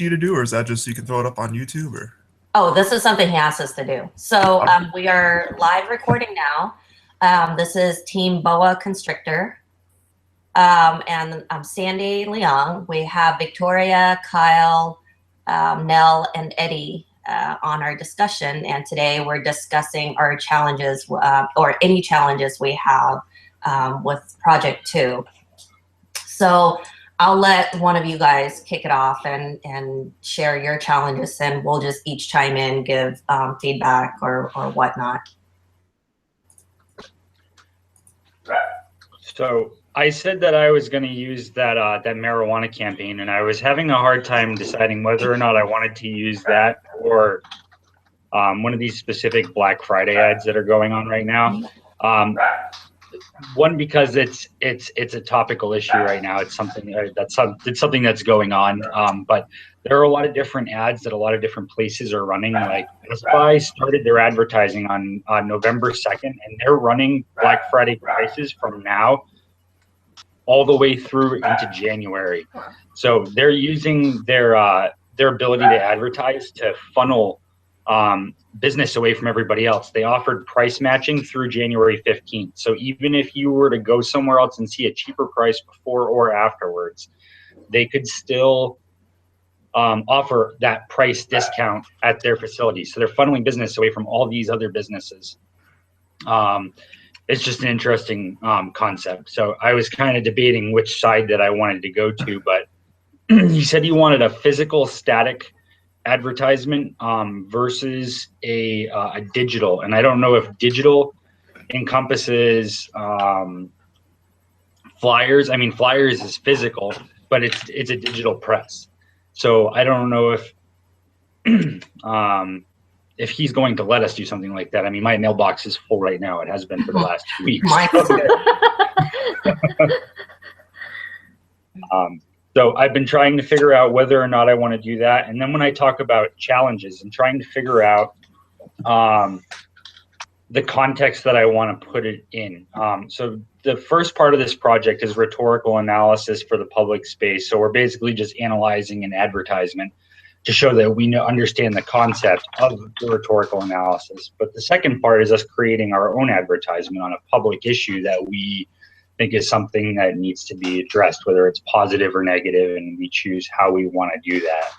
you to do, or is that just so you can throw it up on YouTube? Or Oh, this is something he asked us to do. So we are live recording now. This is Team Boa Constrictor. And I'm Sandy Leong. We have Victoria, Kyle, Nell, and Eddie on our discussion. And today we're discussing our challenges or any challenges we have with Project 2. So I'll let one of you guys kick it off and share your challenges, and we'll just each chime in, give feedback or whatnot. So I said that I was going to use that marijuana campaign, and I was having a hard time deciding whether or not I wanted to use that or one of these specific Black Friday ads that are going on right now. One, because it's a topical issue right now. It's something that's going on. But there are a lot of different ads that a lot of different places are running. Like Best Buy started their advertising on November 2nd, and they're running Black Friday prices from now all the way through into January. So they're using their ability to advertise to funnel business away from everybody else. They offered price matching through January 15th. So even if you were to go somewhere else and see a cheaper price before or afterwards, they could still offer that price discount at their facility. So they're funneling business away from all these other businesses. It's just an interesting concept. So I was kind of debating which side that I wanted to go to, but you said you wanted a physical static advertisement versus a digital, and I don't know if digital encompasses flyers. I mean, flyers is physical, but it's a digital press. So I don't know if he's going to let us do something like that. I mean, my mailbox is full right now. It has been for the last 2 weeks. So I've been trying to figure out whether or not I want to do that. And then when I talk about challenges, I'm trying to figure out the context that I want to put it in. So the first part of this project is rhetorical analysis for the public space. So we're basically just analyzing an advertisement to show that we understand the concept of the rhetorical analysis. But the second part is us creating our own advertisement on a public issue that we think is something that needs to be addressed, whether it's positive or negative, and we choose how we want to do that.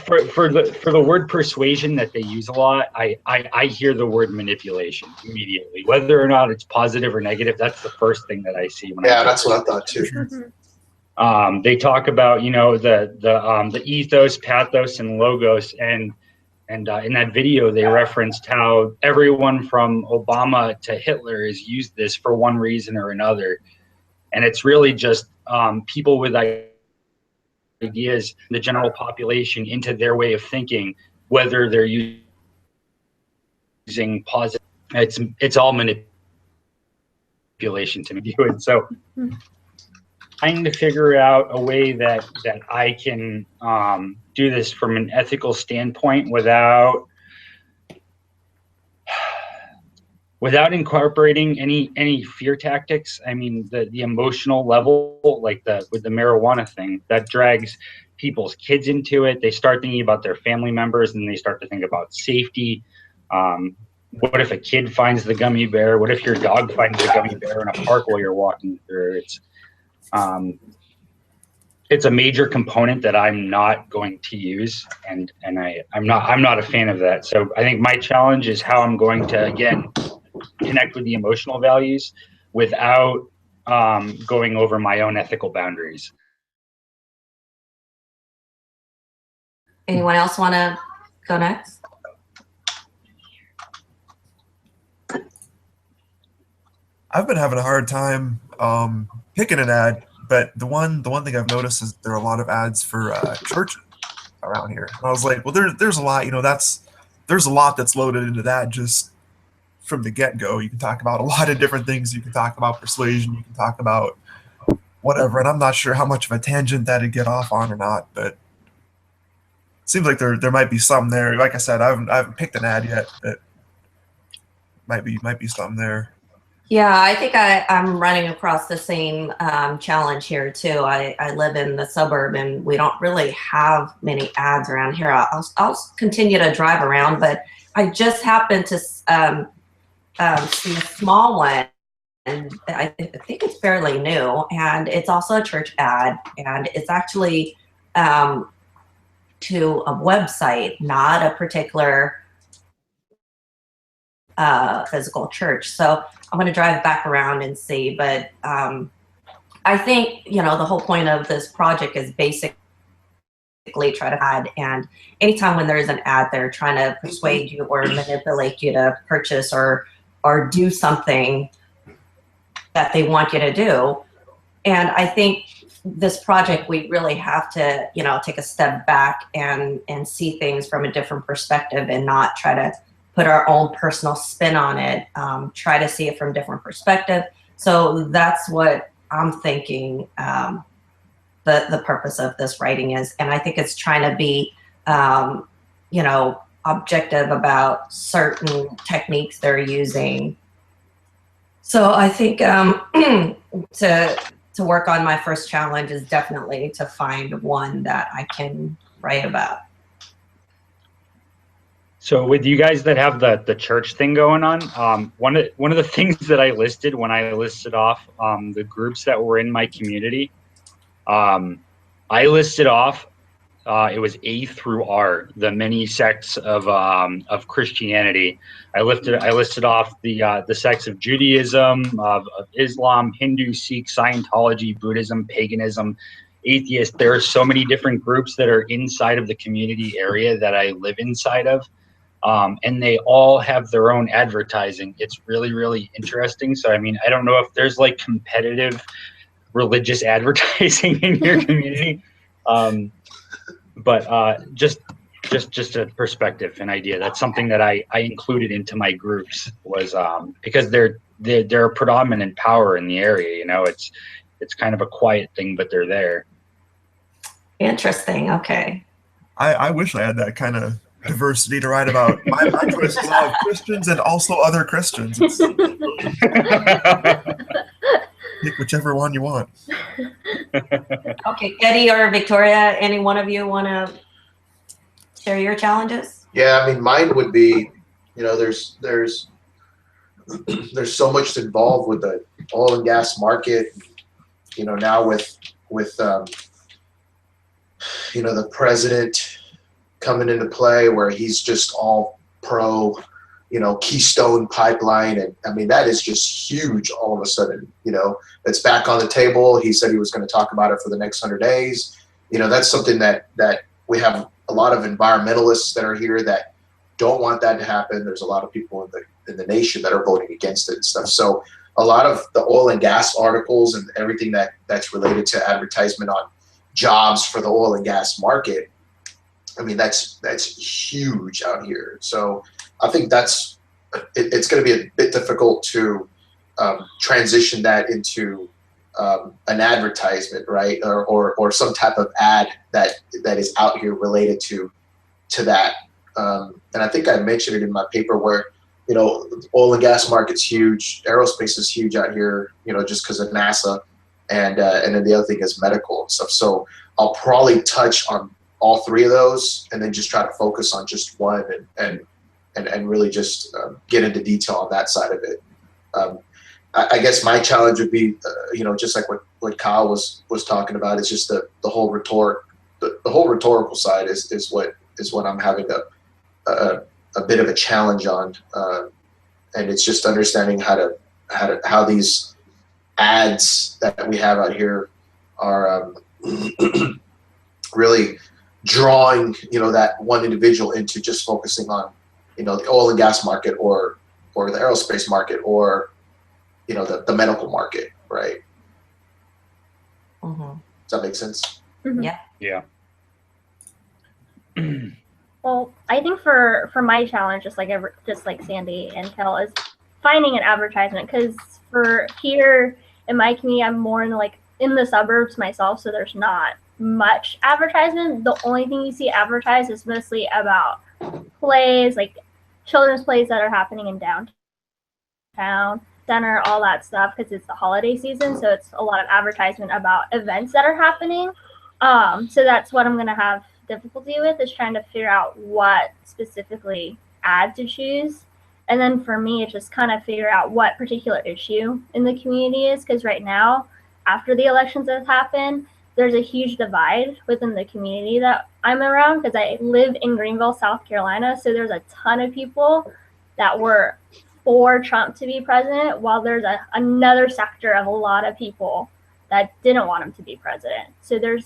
For the word persuasion that they use a lot, I hear the word manipulation immediately. Whether or not it's positive or negative, that's the first thing that I see when that's what I thought too. They talk about, the ethos, pathos, and logos, and in that video, they referenced how everyone from Obama to Hitler has used this for one reason or another. And it's really just people with ideas, the general population, into their way of thinking, whether they're using positive. It's all manipulation to me. And so trying to figure out a way that I can do this from an ethical standpoint without incorporating any fear tactics. I mean, the emotional level, like with the marijuana thing, that drags people's kids into it. They start thinking about their family members, and they start to think about safety. What if a kid finds the gummy bear? What if your dog finds the gummy bear in a park while you're walking through? It's a major component that I'm not going to use, and I'm not a fan of that. So I think my challenge is how I'm going to, again, connect with the emotional values without going over my own ethical boundaries. Anyone else want to go next? I've been having a hard time picking an ad, but the one thing I've noticed is there are a lot of ads for churches around here. And I was like, well, there's a lot, there's a lot that's loaded into that just from the get-go. You can talk about a lot of different things. You can talk about persuasion. You can talk about whatever. And I'm not sure how much of a tangent that'd get off on or not, but it seems like there might be some there. Like I said, I haven't picked an ad yet, but might be something there. Yeah, I think I'm running across the same challenge here too. I live in the suburb and we don't really have many ads around here. I'll continue to drive around, but I just happened to see a small one, and I think it's fairly new, and it's also a church ad, and it's actually to a website, not a particular physical church. So I'm going to drive back around and see. But I think, the whole point of this project is basically try to ad. And anytime when there's an ad, they're trying to persuade you or manipulate you to purchase or do something that they want you to do. And I think this project, we really have to, take a step back and see things from a different perspective and not try to put our own personal spin on it, try to see it from a different perspective. So that's what I'm thinking the purpose of this writing is. And I think it's trying to be, objective about certain techniques they're using. So I think to work on my first challenge is definitely to find one that I can write about. So with you guys that have the church thing going on, one of the things that I listed when I listed off the groups that were in my community, I listed off it was A through R, the many sects of Christianity. I listed off the sects of Judaism, of Islam, Hindu, Sikh, Scientology, Buddhism, paganism, atheist. There are so many different groups that are inside of the community area that I live inside of. And they all have their own advertising. It's really, really interesting. So, I mean, I don't know if there's like competitive religious advertising in your community. But just a perspective, an idea. That's something that I included into my groups was because they're a predominant power in the area. It's kind of a quiet thing, but they're there. Interesting. Okay. I wish I had that kind of diversity to write about. My choice is all Christians and also other Christians. Pick whichever one you want. Okay, Eddie or Victoria, any one of you want to share your challenges? Yeah, I mean, mine would be, there's so much involved with the oil and gas market. Now with the president coming into play, where he's just all pro, Keystone Pipeline, and I mean that is just huge. All of a sudden, it's back on the table. He said he was going to talk about it for the next 100 days. That's something that we have a lot of environmentalists that are here that don't want that to happen. There's a lot of people in the nation that are voting against it and stuff. So a lot of the oil and gas articles and everything that's related to advertisement on jobs for the oil and gas market, I mean, that's huge out here. So I think it's going to be a bit difficult to transition that into an advertisement, right? Or some type of ad that is out here related to that. And I think I mentioned it in my paper where, oil and gas market's huge. Aerospace is huge out here, just because of NASA. And then the other thing is medical and stuff. So I'll probably touch on all three of those and then just try to focus on just one and really just get into detail on that side of it. I guess my challenge would be, just like what Kyle was talking about, is just the whole rhetorical side is what I'm having a bit of a challenge on, and it's just understanding how these ads that we have out here are really drawing that one individual into just focusing on the oil and gas market or the aerospace market or the medical market, right? Mm-hmm. Does that make sense? Mm-hmm. Yeah. Well, I think for my challenge, just like Sandy and Kel, is finding an advertisement, because for here in my community, I'm more in the suburbs myself, so there's not much advertisement. The only thing you see advertised is mostly about plays, like children's plays that are happening in downtown. center, all that stuff, because it's the holiday season. So it's a lot of advertisement about events that are happening. So that's what I'm going to have difficulty with, is trying to figure out what specifically ad to choose. And then for me, it's just kind of figure out what particular issue in the community is, because right now, after the elections that have happened, there's a huge divide within the community that I'm around, because I live in Greenville, South Carolina. So there's a ton of people that were for Trump to be president, while there's another sector of a lot of people that didn't want him to be president. So there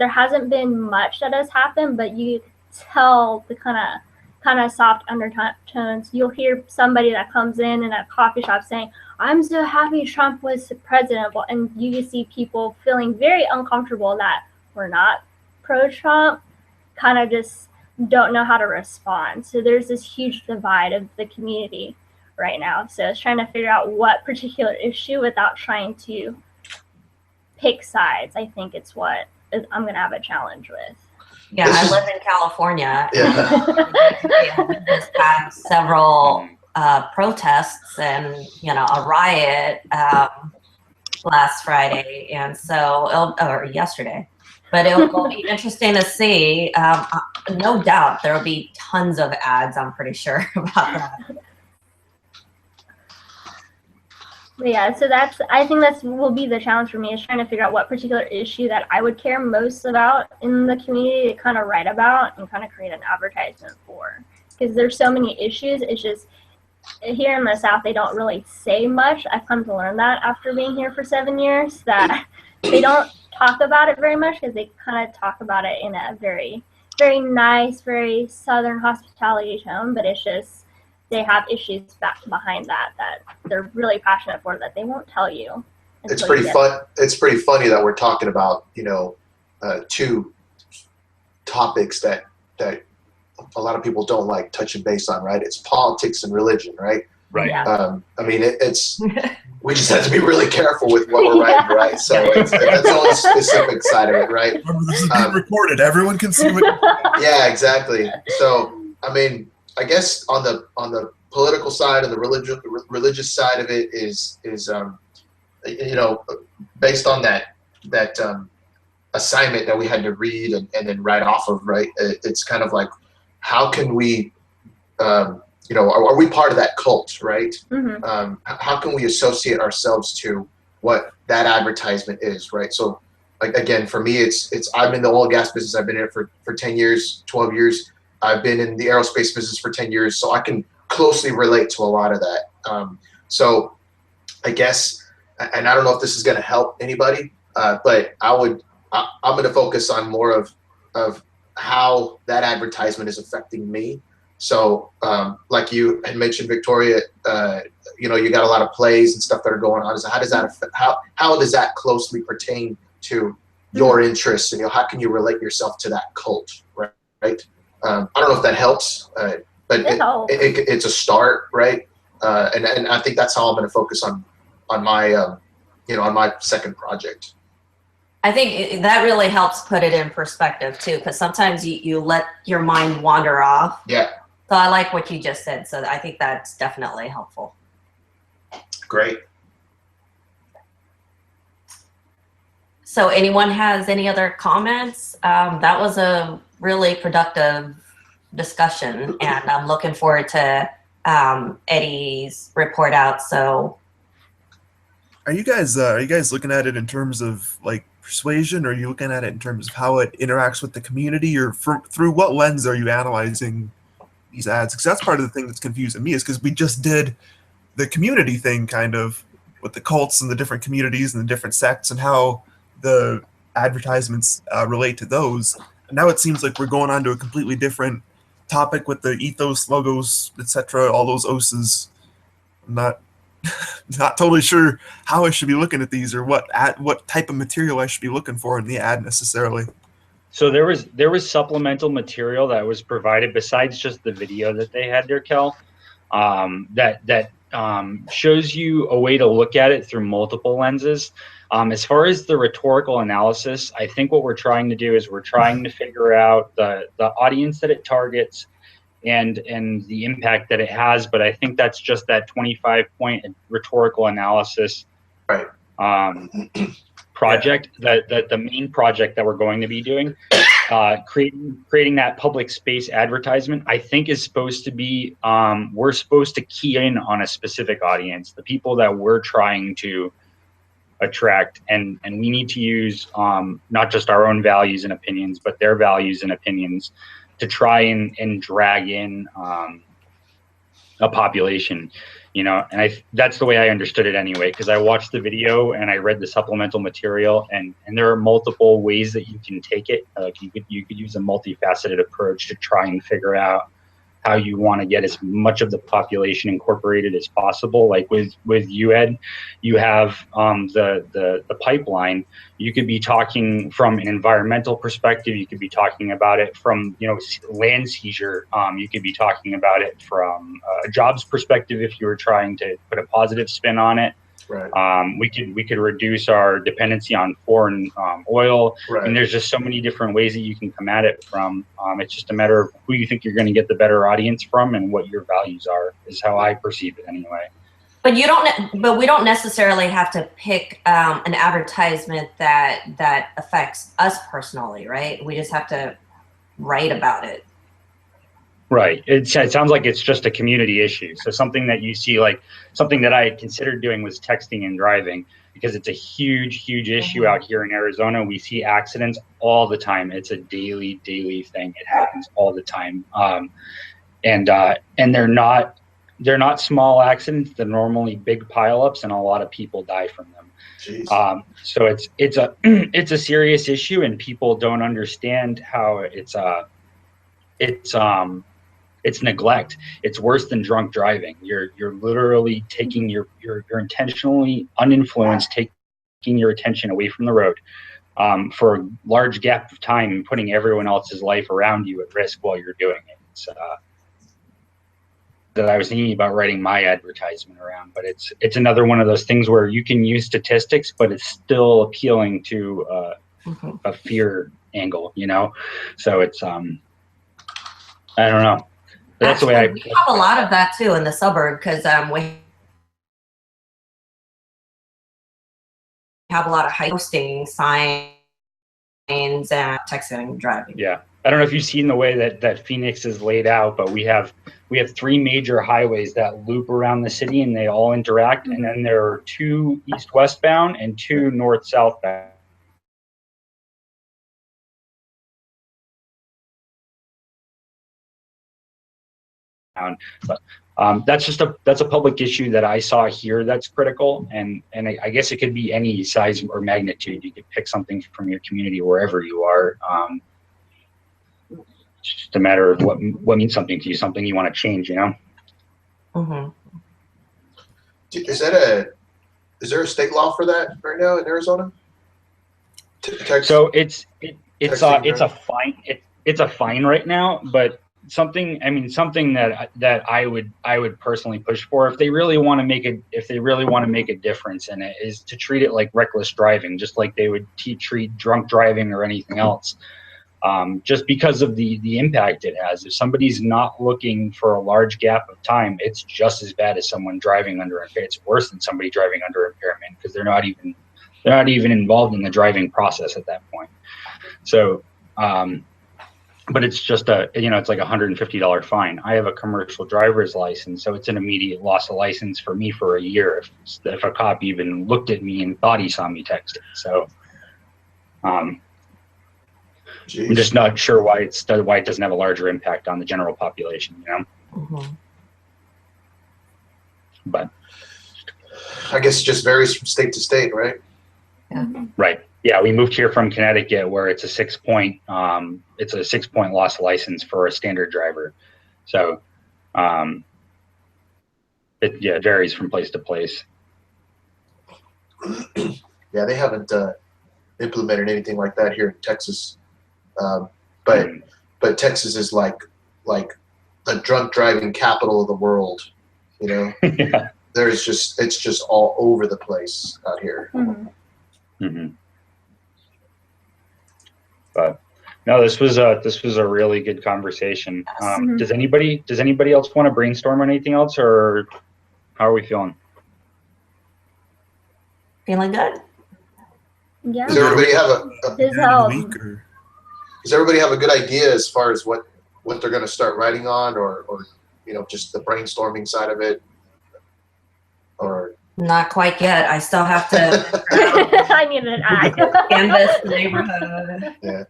hasn't been much that has happened, but you tell the kind of soft undertones. You'll hear somebody that comes in a coffee shop saying, "I'm so happy Trump was president," and you see people feeling very uncomfortable that we're not pro-Trump, kind of just don't know how to respond. So there's this huge divide of the community right now. So it's trying to figure out what particular issue without trying to pick sides. I think it's what I'm going to have a challenge with. Yeah, I live in California. Yeah. We just had several protests and, a riot last Friday, and so, or yesterday. But it'll be interesting to see. No doubt there will be tons of ads, I'm pretty sure, about that. But yeah, so I think that will be the challenge for me, is trying to figure out what particular issue that I would care most about in the community to kind of write about and kind of create an advertisement for. Because there's so many issues. It's just here in the South, they don't really say much. I've come to learn that after being here for 7 years, that they don't talk about it very much, because they kind of talk about it in a very, very nice, very Southern hospitality tone, but it's just they have issues back behind that they're really passionate for, that they won't tell you. It's pretty fun. It's pretty funny that we're talking about, two topics that a lot of people don't like touching base on, right? It's politics and religion, right? Right. Yeah. I mean, it's we just have to be really careful with what we're writing, right? So that's the only specific side of it, right? Remember, this is being recorded. Everyone can see what. Yeah, exactly. So, I mean, I guess on the political side and the religious side of it is based on that assignment that we had to read and then write off of, right? It's kind of like, how can we, are we part of that cult, right? Mm-hmm. How can we associate ourselves to what that advertisement is, right? So, like, again, for me, it's I'm in the oil and gas business. I've been in it for 10 years, 12 years. I've been in the aerospace business for 10 years, so I can closely relate to a lot of that. So I guess, and I don't know if this is going to help anybody, but I'm going to focus on more of how that advertisement is affecting me. So like you had mentioned, Victoria, you got a lot of plays and stuff that are going on. How does that affect, how does that closely pertain to your interests, and how can you relate yourself to that cult, right? I don't know if that helps, but it's a start, right? And I think that's how I'm going to focus on my on my second project. I think that really helps put it in perspective too, because sometimes you let your mind wander off. Yeah. So I like what you just said. So I think that's definitely helpful. Great. So anyone has any other comments? That was a really productive discussion, and I'm looking forward to Eddie's report out. So Are you guys looking at it in terms of like persuasion, or are you looking at it in terms of how it interacts with the community, or through what lens are you analyzing these ads? Because that's part of the thing that's confusing me, is because we just did the community thing kind of with the cults and the different communities and the different sects and how the advertisements relate to those. And now it seems like we're going on to a completely different topic with the ethos, logos, etc., all those OSs. I'm not totally sure how I should be looking at these, or what type of material I should be looking for in the ad necessarily. So there was supplemental material that was provided besides just the video that they had there, Kel, that shows you a way to look at it through multiple lenses. As far as the rhetorical analysis, I think what we're trying to do is we're trying to figure out the audience that it targets, and the impact that it has. But I think that's just that 25-point rhetorical analysis Right. project, that the main project that we're going to be doing, creating that public space advertisement, I think is supposed to be, we're supposed to key in on a specific audience, the people that we're trying to attract, and we need to use not just our own values and opinions, but their values and opinions to try and drag in a population, you know. And that's the way I understood it anyway, because I watched the video and I read the supplemental material, and there are multiple ways that you can take it. Like you could use a multifaceted approach to try and figure out how you want to get as much of the population incorporated as possible. Like with UED, you have the pipeline. You could be talking from an environmental perspective. You could be talking about it from, you know, land seizure. You could be talking about it from a jobs perspective if you were trying to put a positive spin on it. Right. We could reduce our dependency on foreign oil. Right. And there's just so many different ways that you can come at it from. It's just a matter of who you think you're going to get the better audience from and what your values are, is how I perceive it anyway. But we don't necessarily have to pick an advertisement that affects us personally, right? We just have to write about it. Right. It sounds like it's just a community issue. So something that you see, like something that I had considered doing was texting and driving, because it's a huge issue out here in Arizona. We see accidents all the time. It's a daily thing. It happens all the time. And they're not small accidents. They're normally big pileups, and a lot of people die from them. Jeez. So it's a serious issue, and people don't understand how it's neglect. It's worse than drunk driving. You're literally taking you're intentionally uninfluenced, taking your attention away from the road for a large gap of time and putting everyone else's life around you at risk while you're doing it. It's, that I was thinking about writing my advertisement around, but it's another one of those things where you can use statistics, but it's still appealing to a fear angle, you know. So it's I don't know. That's Actually, the way we have a lot of that too in the suburb, because we have a lot of hosting signs and texting and driving. Yeah, I don't know if you've seen the way that Phoenix is laid out, but we have 3 major highways that loop around the city, and they all interact. And then there are 2 east-west bound and 2 north-south bound. But that's a public issue that I saw here that's critical, and I guess it could be any size or magnitude. You could pick something from your community wherever you are. It's just a matter of what means something to you, something you want to change, you know. Mm-hmm. Is there a state law for that right now in Arizona? So it's a fine. It's a fine right now, but something that I would personally push for, if they really want to make a difference in it, is to treat it like reckless driving, just like they would treat drunk driving or anything else. Just because of the impact it has. If somebody's not looking for a large gap of time, it's just as bad as someone driving under impairment. It's worse than somebody driving under impairment, because they're not even involved in the driving process at that point. So, but it's just it's like $150 fine. I have a commercial driver's license, so it's an immediate loss of license for me for a year if a cop even looked at me and thought he saw me texting. So, I'm just not sure why it doesn't have a larger impact on the general population, you know. Mm-hmm. But I guess it just varies from state to state, right? Yeah. Right. Yeah, we moved here from Connecticut, where it's a 6-point loss of license for a standard driver. So, it varies from place to place. Yeah, they haven't implemented anything like that here in Texas. But Texas is like the drunk driving capital of the world, you know. Yeah. It's just all over the place out here. Mm-hmm. Mm-hmm. But No, this was a really good conversation. Does anybody else want to brainstorm on anything else, or how are we feeling? Feeling good? Yeah. Does everybody have His Yeah, help. in the week, or does everybody have a good idea as far as what they're going to start writing on, or just the brainstorming side of it, or Not quite yet. I still have to I need an ad. canvas the neighborhood. yeah.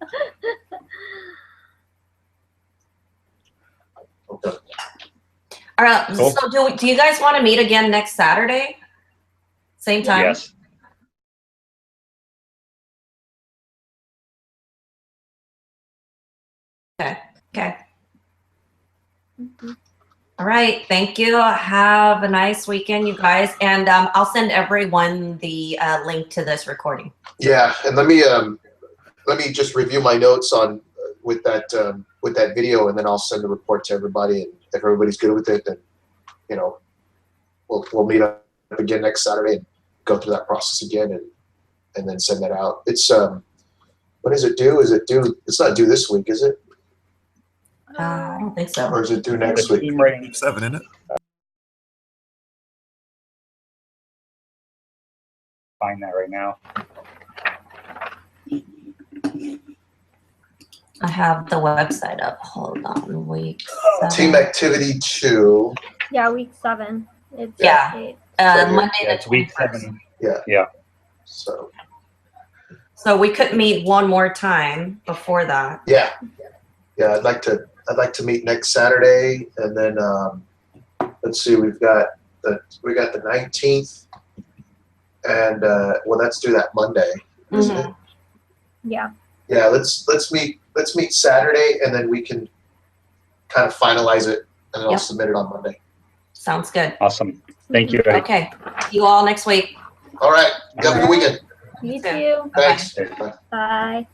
Okay. All right. Cool. So do you guys want to meet again next Saturday? Same time? Yes. Okay. All right. Thank you. Have a nice weekend, you guys. And I'll send everyone the link to this recording. Yeah, and let me just review my notes on with that video, and then I'll send the report to everybody. And if everybody's good with it, then we'll meet up again next Saturday and go through that process again, and then send that out. It's when is it due? Is it due? It's not due this week, is it? I don't think so. Or is it due next week? Team writing. 7, isn't it? Find that right now. I have the website up. Hold on. Week Team 7. activity 2. Yeah, week 7. It's Yeah. eight. Monday Yeah, the it's week 21st. 7. Yeah. So So we could meet one more time before that. yeah. I'd like to meet next Saturday, and then let's see. We got the 19th, and let's do that Monday, isn't it? Yeah. Yeah, let's meet Saturday, and then we can kind of finalize it, and I'll Yep. submit it on Monday. Sounds good. Awesome. Thank you, Eddie. Okay. See you all next week. All right. Have a good weekend. You Okay. too. Thanks. Okay. Bye. Bye.